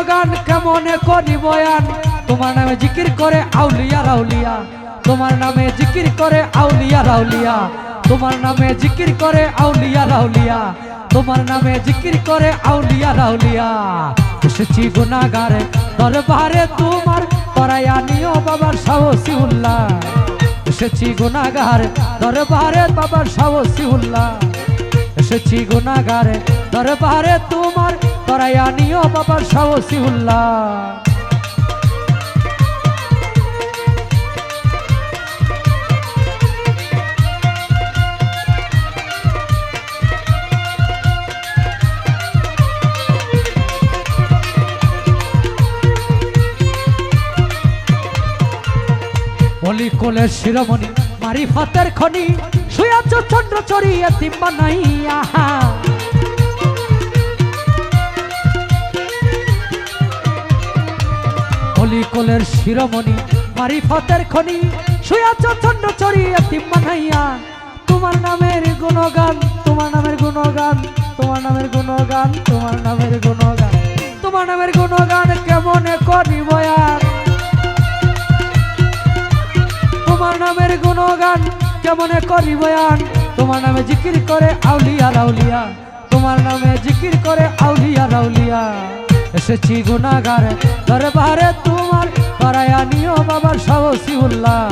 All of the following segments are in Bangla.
গুণগান কেমনে করি বয়ান, তোমার নামে জিকির করে আউলিয়া রাউলিয়া, তোমার নামে জিকির করে আউলিয়া রাউলিয়া, তোমার নামে জিকির করে আউলিয়া রাউলিয়া, তোমার নামে জিকির করে আউলিয়া রাউলিয়া। এসেছি গুনাহগার দরবারে তোমার, করাইয়া নিও বাবার সাহসী উল্লাহ। এসেছি গুনাহগার দরবারে বাবার সাহসী উল্লাহ। এসেছি গুনাহগার দরবারে তোমার, করাইয়া নিও বাবার সাহসী উল্লাহ। অলিকলের শিরোমণি মারিফতের খনি, শুয়াছ চন্দ্র চড়িয়ে তিম্বা নাইয়া। অলিকলের শিরোমণি মারিফতের খনি, শুয়াছ চন্দ্র চড়িয়ে তিম্বা নাইয়া। তোমার নামের গুণগান, তোমার নামের গুণগান, তোমার নামের গুণগান, তোমার নামের গুণগান, তোমার নামের গুণগান কেমনে করি বয়ান, তোমার নামের গুণগান কেমনে করি বয়ান। তোমার নামে জিকির করে আউলিয়া রাউলিয়া, তোমার নামে জিকির করে আউলিয়া রাউলিয়া। এসেছি গুনাহগার দরবারে তোমার, করাইয়া নিও বাবার সাহসী উল্লাহ।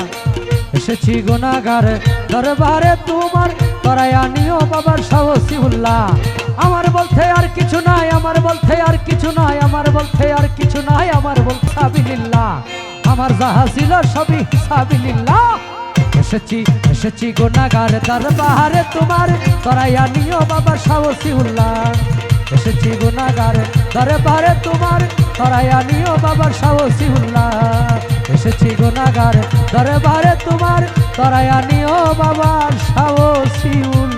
এসেছি গুনাহগার দরবারে তোমার, করাইয়া নিও বাবার সাহসী উল্লাহ। আমার বলতে আর কিছু নাই, আমার বলতে আর কিছু নাই, আমার বলতে আর কিছু নাই, আমার বলতে সাবিলিল্লাহ। আমার যাহা ছিল সবই সাবিলিল্লাহ। এসেছি এসেছি গুনাহগার দরবারে তোমার, করাইয়া নিও বাবার সাহসী উল্লাহ। এসেছি গুনাহগার দরবারে তোমার, করাইয়া নিও বাবার সাহসী উল্লাহ। এসেছি গুনাহগার দরবারে তোমার, করাইয়া নিও বাবার সাহসী উল্লাহ।